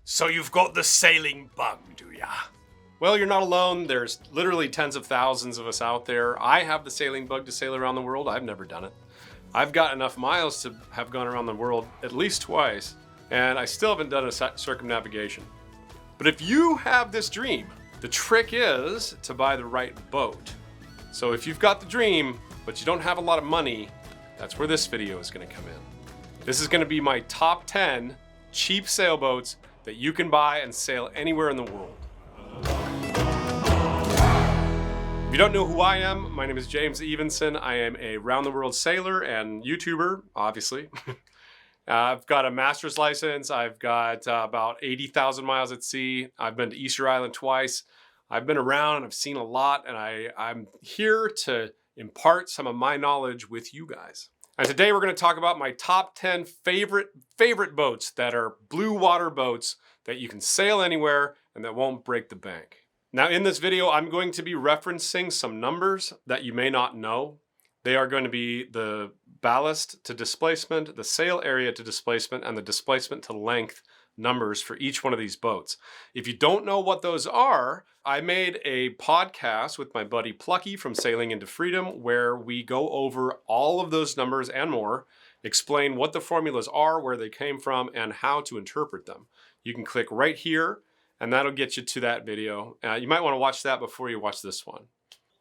So you've got the sailing bug, do ya? Well, you're not alone. There's literally tens of thousands of us out there. I have the sailing bug to sail around the world. I've never done it. I've got enough miles to have gone around the world at least twice, and I still haven't done a circumnavigation. But if you have this dream, the trick is to buy the right boat. So if you've got the dream, but you don't have a lot of money, that's where this video is going to come in. This is going to be my top 10 cheap sailboats that you can buy and sail anywhere in the world. If you don't know who I am, my name is James Evenson. I am a round-the-world sailor and YouTuber, obviously. I've got a master's license. I've got about 80,000 miles at sea. I've been to Easter Island twice. I've been around and I've seen a lot, and I'm here to impart some of my knowledge with you guys. And today we're going to talk about my top 10 favorite boats that are blue water boats that you can sail anywhere and that won't break the bank. Now in this video, I'm going to be referencing some numbers that you may not know. They are going to be the ballast to displacement, the sail area to displacement, and the displacement to length numbers for each one of these boats. If you don't know what those are, I made a podcast with my buddy Plucky from Sailing into Freedom where we go over all of those numbers and more, explain what the formulas are, where they came from, and how to interpret them. You can click right here and that'll get you to that video. You might want to watch that before you watch this one.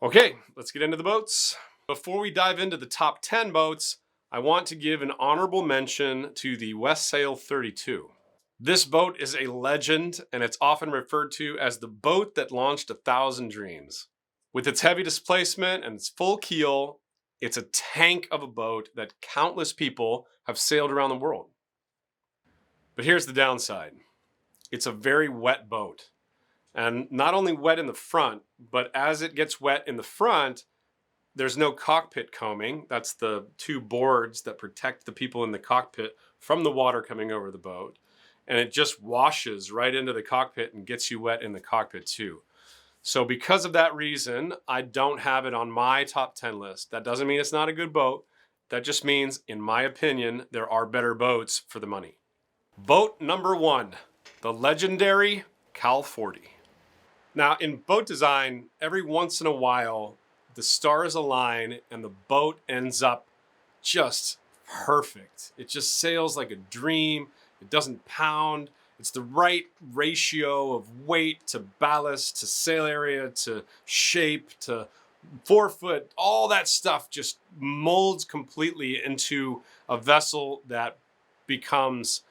Okay, let's get into the boats. Before we dive into the top 10 boats, I want to give an honorable mention to the Westsail 32. This boat is a legend, and it's often referred to as the boat that launched 1,000 dreams. With its heavy displacement and its full keel, it's a tank of a boat that countless people have sailed around the world. But here's the downside. It's a very wet boat. And not only wet in the front, but as it gets wet in the front, there's no cockpit coaming. That's the two boards that protect the people in the cockpit from the water coming over the boat. And it just washes right into the cockpit and gets you wet in the cockpit too. So because of that reason, I don't have it on my top 10 list. That doesn't mean it's not a good boat. That just means, in my opinion, there are better boats for the money. Boat number 1, the legendary Cal 40. Now in boat design, every once in a while, the stars align and the boat ends up just perfect. It just sails like a dream. It doesn't pound. It's the right ratio of weight to ballast to sail area to shape to forefoot. All that stuff just molds completely into a vessel that becomes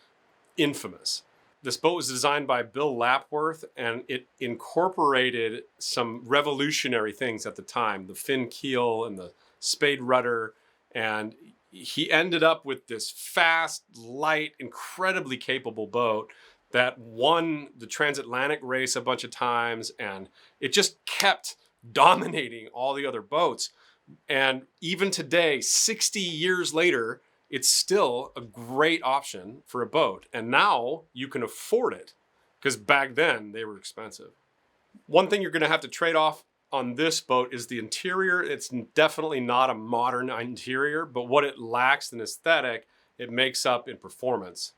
infamous. This boat was designed by Bill Lapworth, and it incorporated some revolutionary things at the time, the fin keel and the spade rudder, and he ended up with this fast, light, incredibly capable boat that won the transatlantic race a bunch of times, and it just kept dominating all the other boats. And even today, 60 years later, it's still a great option for a boat. And now you can afford it, because back then they were expensive. One thing you're going to have to trade off on this boat is the interior. It's definitely not a modern interior, but what it lacks in aesthetic, it makes up in performance.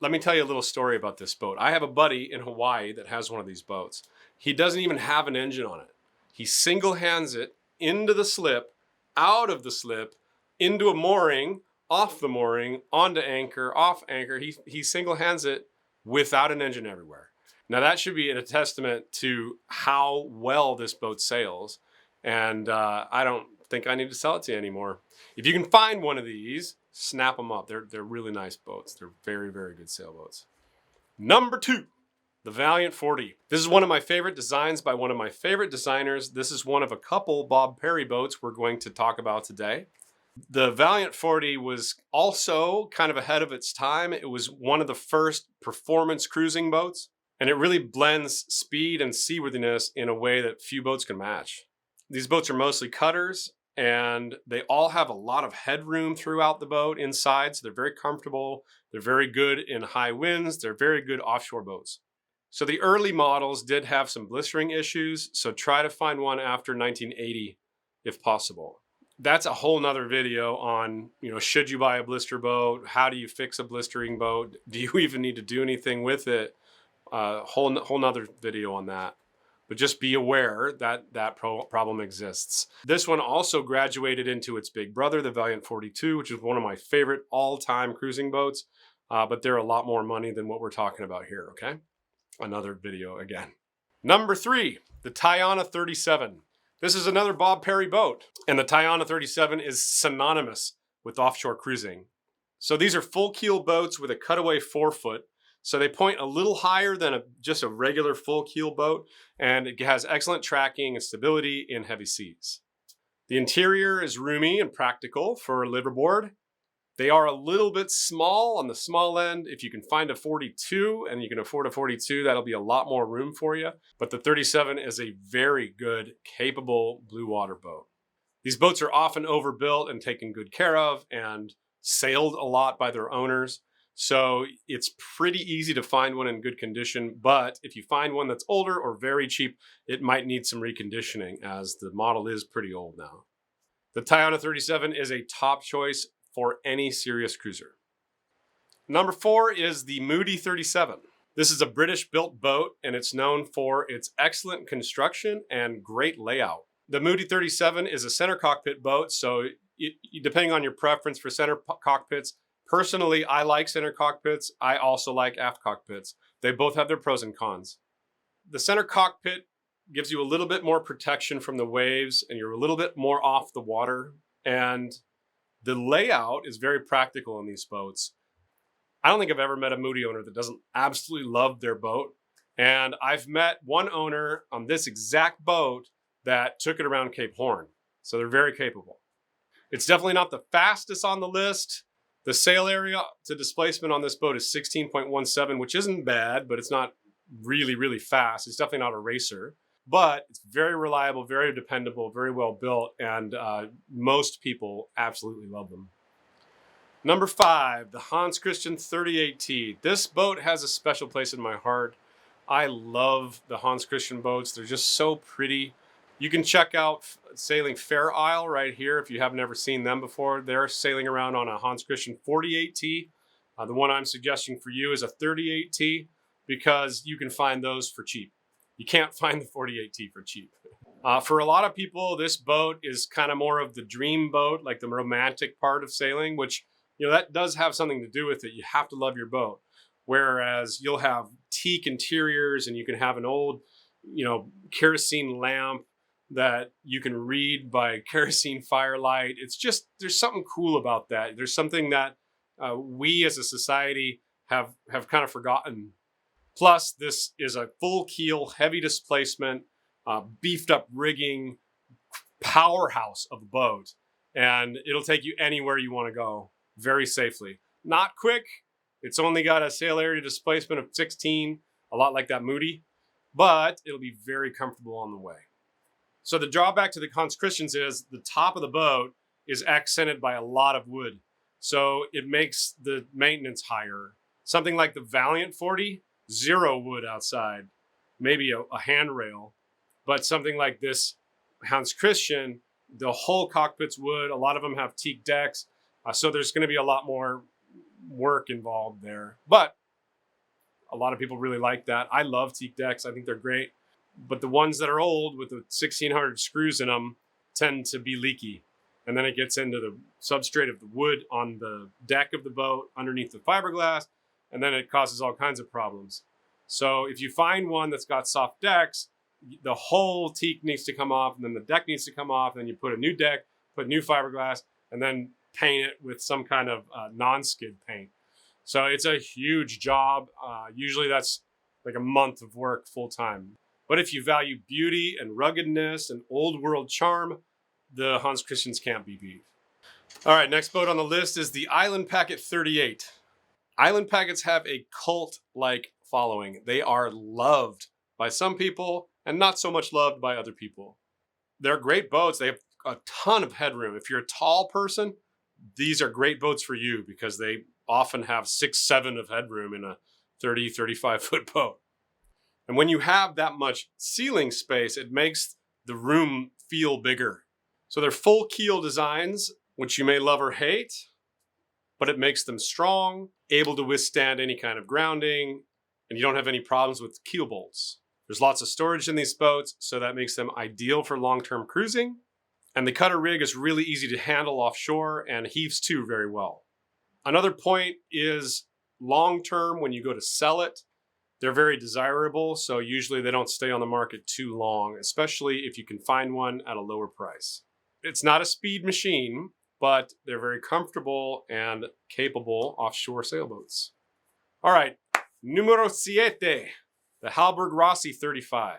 Let me tell you a little story about this boat. I have a buddy in Hawaii that has one of these boats. He doesn't even have an engine on it. He single hands it into the slip, out of the slip, into a mooring, off the mooring, onto anchor, off anchor. He single hands it without an engine everywhere. Now that should be a testament to how well this boat sails, and I don't think I need to sell it to you anymore. If you can find one of these, snap them up. They're really nice boats. They're very, very good sailboats. Number 2, the Valiant 40. This is one of my favorite designs by one of my favorite designers. This is one of a couple Bob Perry boats we're going to talk about today. The Valiant 40 was also kind of ahead of its time. It was one of the first performance cruising boats. And it really blends speed and seaworthiness in a way that few boats can match. These boats are mostly cutters, and they all have a lot of headroom throughout the boat inside, so they're very comfortable. They're very good in high winds. They're very good offshore boats. So the early models did have some blistering issues, so try to find one after 1980 if possible. That's a whole nother video on, should you buy a blister boat? How do you fix a blistering boat? Do you even need to do anything with it? Whole nother video on that. But just be aware that that problem exists. This one also graduated into its big brother, the Valiant 42, which is one of my favorite all-time cruising boats. But they're a lot more money than what we're talking about here, okay? Another video again. Number 3, the Tayana 37. This is another Bob Perry boat, and the Tayana 37 is synonymous with offshore cruising. So these are full keel boats with a cutaway forefoot. So they point a little higher than just a regular full keel boat, and it has excellent tracking and stability in heavy seas. The interior is roomy and practical for liveaboard. They are a little bit small on the small end. If you can find a 42 and you can afford a 42, that'll be a lot more room for you. But the 37 is a very good, capable blue water boat. These boats are often overbuilt and taken good care of and sailed a lot by their owners. So it's pretty easy to find one in good condition, but if you find one that's older or very cheap, it might need some reconditioning as the model is pretty old now. The Tayana 37 is a top choice for any serious cruiser. Number 4 is the Moody 37. This is a British built boat and it's known for its excellent construction and great layout. The Moody 37 is a center cockpit boat, so depending on your preference for center cockpits, personally, I like center cockpits. I also like aft cockpits. They both have their pros and cons. The center cockpit gives you a little bit more protection from the waves and you're a little bit more off the water. And the layout is very practical in these boats. I don't think I've ever met a Moody owner that doesn't absolutely love their boat. And I've met one owner on this exact boat that took it around Cape Horn. So they're very capable. It's definitely not the fastest on the list. The sail area to displacement on this boat is 16.17, which isn't bad, but it's not really, really fast. It's definitely not a racer, but it's very reliable, very dependable, very well built, and most people absolutely love them. Number 5, the Hans Christian 38T. This boat has a special place in my heart. I love the Hans Christian boats. They're just so pretty. You can check out Sailing Fair Isle right here if you have never seen them before. They're sailing around on a Hans Christian 48T. The one I'm suggesting for you is a 38T because you can find those for cheap. You can't find the 48T for cheap. For a lot of people, this boat is kind of more of the dream boat, like the romantic part of sailing, which, you know, that does have something to do with it. You have to love your boat. Whereas you'll have teak interiors and you can have an old, you know, kerosene lamp that you can read by kerosene firelight. It's just, there's something cool about that. There's something that we as a society have kind of forgotten. Plus, this is a full keel, heavy displacement, beefed up rigging powerhouse of a boat. And it'll take you anywhere you want to go very safely. Not quick. It's only got a sail area displacement of 16, a lot like that Moody, but it'll be very comfortable on the way. So the drawback to the Hans Christians is the top of the boat is accented by a lot of wood. So it makes the maintenance higher. Something like the Valiant 40, 0 wood outside, maybe a handrail. But something like this Hans Christian, the whole cockpit's wood. A lot of them have teak decks. So there's going to be a lot more work involved there. But a lot of people really like that. I love teak decks. I think they're great. But the ones that are old with the 1600 screws in them tend to be leaky. And then it gets into the substrate of the wood on the deck of the boat underneath the fiberglass. And then it causes all kinds of problems. So if you find one that's got soft decks, the whole teak needs to come off and then the deck needs to come off. And then you put a new deck, put new fiberglass, and then paint it with some kind of non-skid paint. So it's a huge job. Usually that's like a month of work full time. But if you value beauty and ruggedness and old world charm, the Hans Christians can't be beat. All right, next boat on the list is the Island Packet 38. Island Packets have a cult-like following. They are loved by some people and not so much loved by other people. They're great boats. They have a ton of headroom. If you're a tall person, these are great boats for you because they often have 6-7 of headroom in a 30, 35 foot boat. And when you have that much ceiling space, it makes the room feel bigger. So they're full keel designs, which you may love or hate, but it makes them strong, able to withstand any kind of grounding, and you don't have any problems with keel bolts. There's lots of storage in these boats, so that makes them ideal for long-term cruising. And the cutter rig is really easy to handle offshore and heaves too very well. Another point is long-term, when you go to sell it, they're very desirable, so usually they don't stay on the market too long, especially if you can find one at a lower price. It's not a speed machine, but they're very comfortable and capable offshore sailboats. All right, numero siete, the Hallberg-Rassy 35.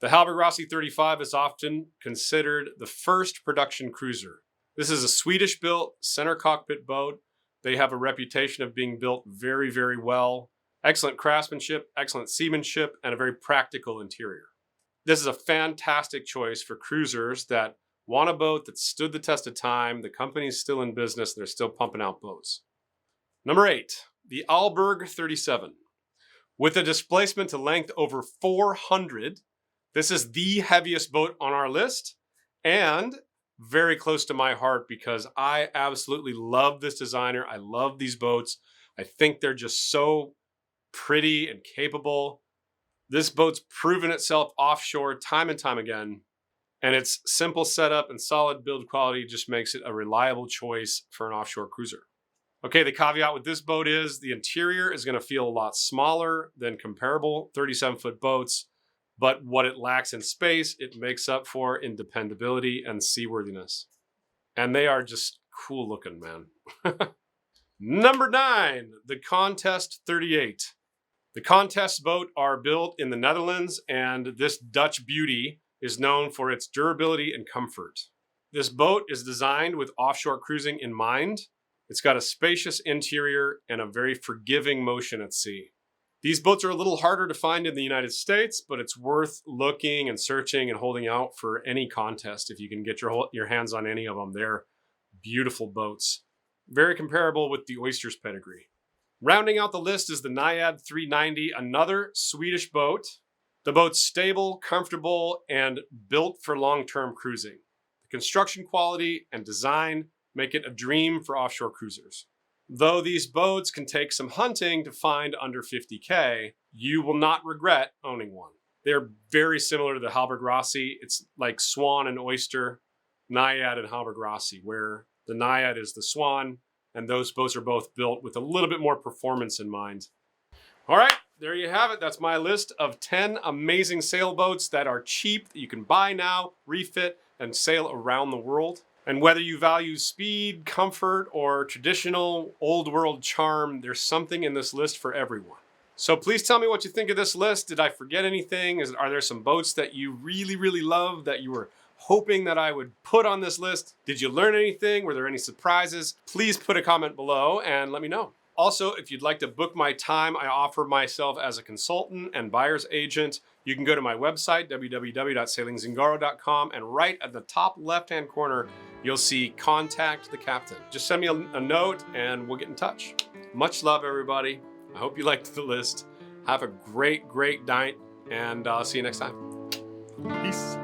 The Hallberg-Rassy 35 is often considered the first production cruiser. This is a Swedish-built center cockpit boat. They have a reputation of being built very, very well. Excellent craftsmanship, excellent seamanship, and a very practical interior. This is a fantastic choice for cruisers that want a boat that stood the test of time. The company's still in business. They're still pumping out boats. Number 8, the Alberg 37. With a displacement to length over 400, this is the heaviest boat on our list and very close to my heart because I absolutely love this designer. I love these boats. I think they're just so pretty and capable. This boat's proven itself offshore time and time again, and its simple setup and solid build quality just makes it a reliable choice for an offshore cruiser. Okay, the caveat with this boat is the interior is going to feel a lot smaller than comparable 37-foot boats, but what it lacks in space, it makes up for in dependability and seaworthiness. And they are just cool looking, man. Number 9, the Contest 38. The Contest boat are built in the Netherlands, and this Dutch beauty is known for its durability and comfort. This boat is designed with offshore cruising in mind. It's got a spacious interior and a very forgiving motion at sea. These boats are a little harder to find in the United States, but it's worth looking and searching and holding out for any contest if you can get your hands on any of them. They're beautiful boats. Very comparable with the Oyster's pedigree. Rounding out the list is the Najad 390, another Swedish boat. The boat's stable, comfortable, and built for long-term cruising. The construction quality and design make it a dream for offshore cruisers. Though these boats can take some hunting to find under 50K, you will not regret owning one. They're very similar to the Hallberg-Rassy. It's like Swan and Oyster, Najad and Hallberg-Rassy, where the Najad is the Swan, and those boats are both built with a little bit more performance in mind. All right, there you have it. That's my list of 10 amazing sailboats that are cheap, that you can buy now, refit, and sail around the world. And whether you value speed, comfort, or traditional old world charm, there's something in this list for everyone. So please tell me what you think of this list. Did I forget anything? Are there some boats that you really, really love that you were hoping that I would put on this list? Did you learn anything? Were there any surprises? Please put a comment below and let me know. Also, if you'd like to book my time, I offer myself as a consultant and buyer's agent. You can go to my website, www.sailingzingaro.com, and right at the top left-hand corner, you'll see Contact the Captain. Just send me a note and we'll get in touch. Much love, everybody. I hope you liked the list. Have a great, great night, and I'll see you next time. Peace.